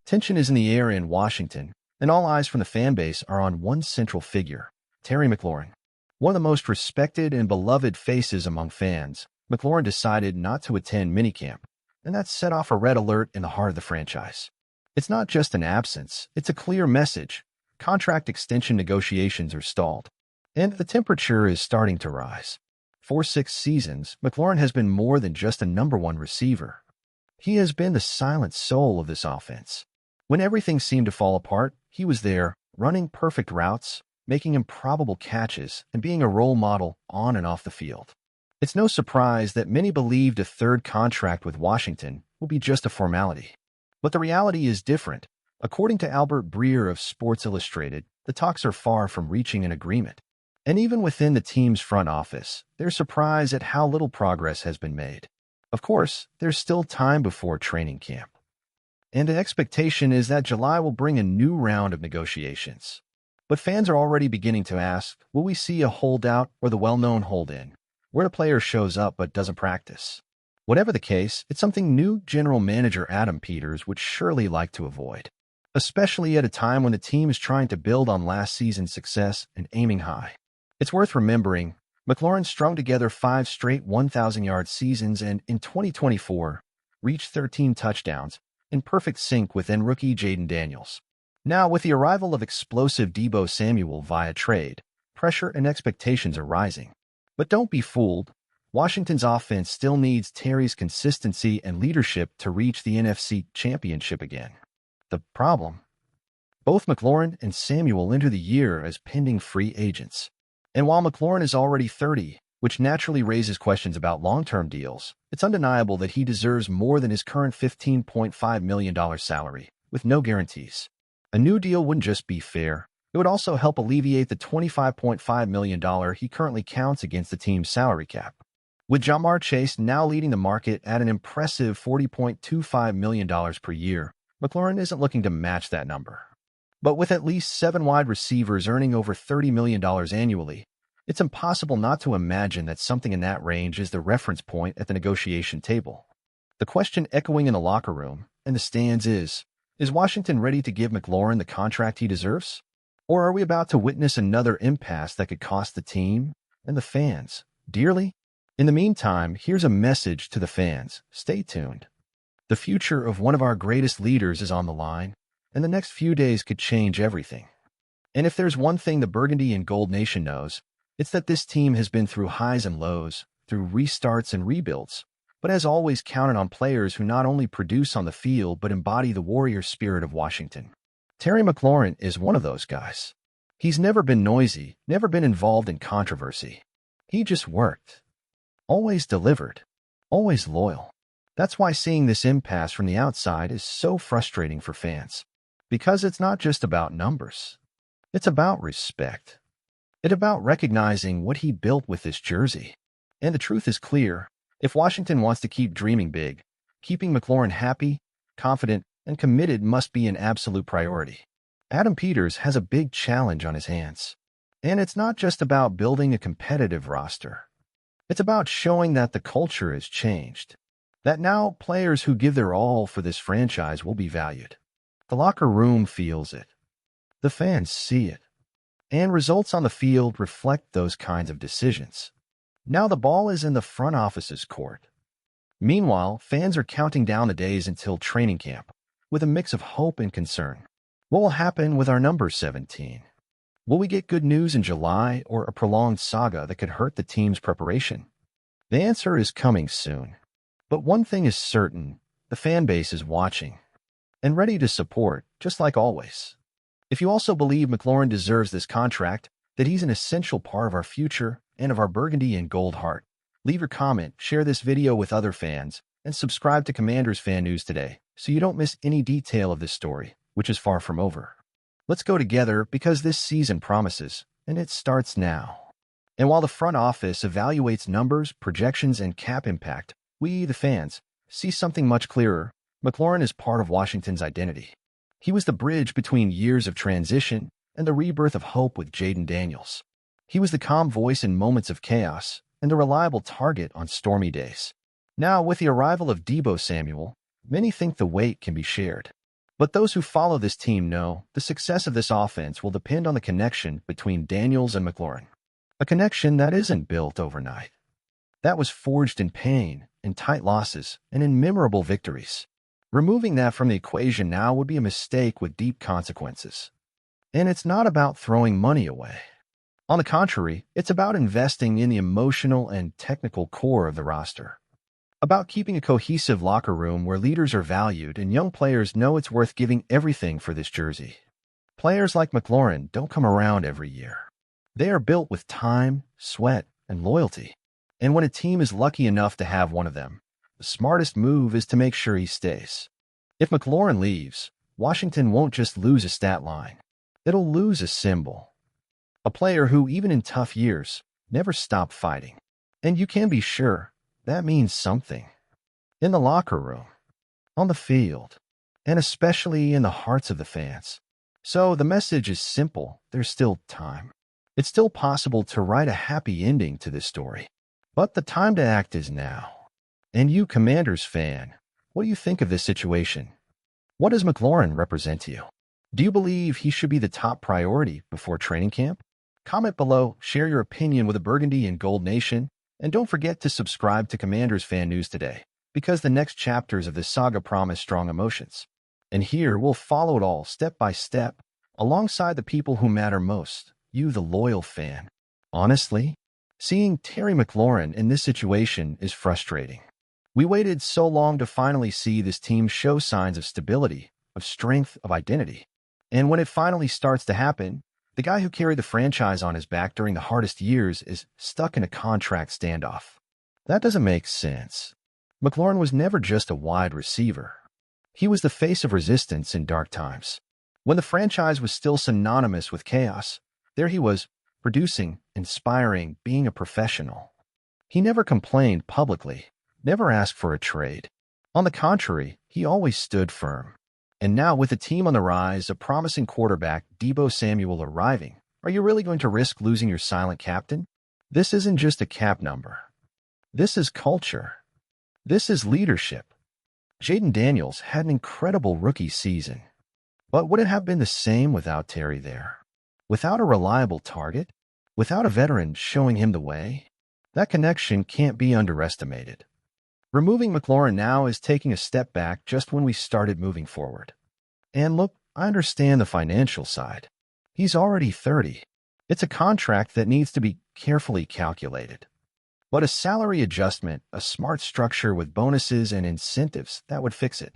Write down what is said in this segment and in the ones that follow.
Tension is in the air in Washington, and all eyes from the fan base are on one central figure, Terry McLaurin. One of the most respected and beloved faces among fans, McLaurin decided not to attend minicamp, and that set off a red alert in the heart of the franchise. It's not just an absence, it's a clear message. Contract extension negotiations are stalled, and the temperature is starting to rise. For 6 seasons, McLaurin has been more than just a #1 receiver. He has been the silent soul of this offense. When everything seemed to fall apart, he was there, running perfect routes, making improbable catches, and being a role model on and off the field. It's no surprise that many believed a third contract with Washington will be just a formality. But the reality is different. According to Albert Breer of Sports Illustrated, the talks are far from reaching an agreement. And even within the team's front office, they're surprised at how little progress has been made. Of course, there's still time before training camp. And the expectation is that July will bring a new round of negotiations. But fans are already beginning to ask, will we see a holdout or the well-known hold-in, where the player shows up but doesn't practice? Whatever the case, it's something new general manager Adam Peters would surely like to avoid, especially at a time when the team is trying to build on last season's success and aiming high. It's worth remembering, McLaurin strung together 5 straight 1,000-yard seasons and, in 2024, reached 13 touchdowns, in perfect sync with then-rookie Jayden Daniels. Now, with the arrival of explosive Deebo Samuel via trade, pressure and expectations are rising. But don't be fooled. Washington's offense still needs Terry's consistency and leadership to reach the NFC Championship again. The problem? Both McLaurin and Samuel enter the year as pending free agents. And while McLaurin is already 30, which naturally raises questions about long-term deals, it's undeniable that he deserves more than his current $15.5 million salary, with no guarantees. A new deal wouldn't just be fair, it would also help alleviate the $25.5 million he currently counts against the team's salary cap. With Ja'Marr Chase now leading the market at an impressive $40.25 million per year, McLaurin isn't looking to match that number. But with at least 7 wide receivers earning over $30 million annually, it's impossible not to imagine that something in that range is the reference point at the negotiation table. The question echoing in the locker room and the stands is Washington ready to give McLaurin the contract he deserves? Or are we about to witness another impasse that could cost the team and the fans dearly? In the meantime, here's a message to the fans. Stay tuned. The future of one of our greatest leaders is on the line, and the next few days could change everything. And if there's one thing the Burgundy and Gold Nation knows, it's that this team has been through highs and lows, through restarts and rebuilds, but has always counted on players who not only produce on the field but embody the warrior spirit of Washington. Terry McLaurin is one of those guys. He's never been noisy, never been involved in controversy. He just worked. Always delivered. Always loyal. That's why seeing this impasse from the outside is so frustrating for fans. Because it's not just about numbers. It's about respect. It's about recognizing what he built with this jersey. And the truth is clear. If Washington wants to keep dreaming big, keeping McLaurin happy, confident, and committed must be an absolute priority. Adam Peters has a big challenge on his hands. And it's not just about building a competitive roster. It's about showing that the culture has changed. That now players who give their all for this franchise will be valued. The locker room feels it. The fans see it. And results on the field reflect those kinds of decisions. Now the ball is in the front office's court. Meanwhile, fans are counting down the days until training camp, with a mix of hope and concern. What will happen with our number 17? Will we get good news in July or a prolonged saga that could hurt the team's preparation? The answer is coming soon. But one thing is certain, the fan base is watching and ready to support, just like always. If you also believe McLaurin deserves this contract, that he's an essential part of our future and of our Burgundy and Gold heart, leave your comment, share this video with other fans, and subscribe to Commanders Fan News today so you don't miss any detail of this story, which is far from over. Let's go together because this season promises, and it starts now. And while the front office evaluates numbers, projections, and cap impact, we, the fans, see something much clearer. McLaurin is part of Washington's identity. He was the bridge between years of transition and the rebirth of hope with Jayden Daniels. He was the calm voice in moments of chaos and the reliable target on stormy days. Now, with the arrival of Deebo Samuel, many think the weight can be shared. But those who follow this team know the success of this offense will depend on the connection between Daniels and McLaurin. A connection that isn't built overnight. That was forged in pain, in tight losses, and in memorable victories. Removing that from the equation now would be a mistake with deep consequences. And it's not about throwing money away. On the contrary, it's about investing in the emotional and technical core of the roster. About keeping a cohesive locker room where leaders are valued and young players know it's worth giving everything for this jersey. Players like McLaurin don't come around every year. They are built with time, sweat, and loyalty. And when a team is lucky enough to have one of them, the smartest move is to make sure he stays. If McLaurin leaves, Washington won't just lose a stat line. It'll lose a symbol. A player who, even in tough years, never stopped fighting. And you can be sure that means something. In the locker room, on the field, and especially in the hearts of the fans. So the message is simple. There's still time. It's still possible to write a happy ending to this story. But the time to act is now. And you, Commanders fan, what do you think of this situation? What does McLaurin represent to you? Do you believe he should be the top priority before training camp? Comment below, share your opinion with the Burgundy and Gold Nation, and don't forget to subscribe to Commanders Fan News today, because the next chapters of this saga promise strong emotions. And here we'll follow it all step by step, alongside the people who matter most, you the loyal fan. Honestly, seeing Terry McLaurin in this situation is frustrating. We waited so long to finally see this team show signs of stability, of strength, of identity. And when it finally starts to happen, the guy who carried the franchise on his back during the hardest years is stuck in a contract standoff. That doesn't make sense. McLaurin was never just a wide receiver. He was the face of resistance in dark times. When the franchise was still synonymous with chaos, there he was, producing, inspiring, being a professional. He never complained publicly, never asked for a trade. On the contrary, he always stood firm. And now, with the team on the rise, a promising quarterback, Deebo Samuel, arriving, are you really going to risk losing your silent captain? This isn't just a cap number. This is culture. This is leadership. Jayden Daniels had an incredible rookie season. But would it have been the same without Terry there? Without a reliable target? Without a veteran showing him the way? That connection can't be underestimated. Removing McLaurin now is taking a step back just when we started moving forward. And look, I understand the financial side. He's already 30. It's a contract that needs to be carefully calculated. But a salary adjustment, a smart structure with bonuses and incentives, that would fix it.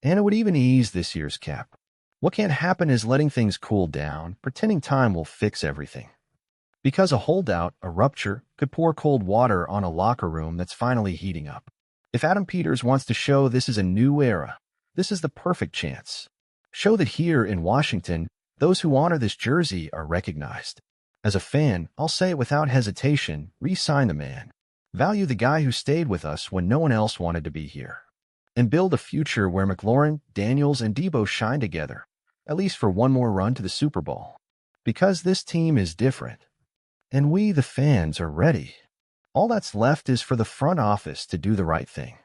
And it would even ease this year's cap. What can't happen is letting things cool down, pretending time will fix everything. Because a holdout, a rupture, could pour cold water on a locker room that's finally heating up. If Adam Peters wants to show this is a new era, this is the perfect chance. Show that here in Washington, those who honor this jersey are recognized. As a fan, I'll say it without hesitation, re-sign the man. Value the guy who stayed with us when no one else wanted to be here. And build a future where McLaurin, Daniels, and Deebo shine together, at least for one more run to the Super Bowl. Because this team is different. And we, the fans, are ready. All that's left is for the front office to do the right thing.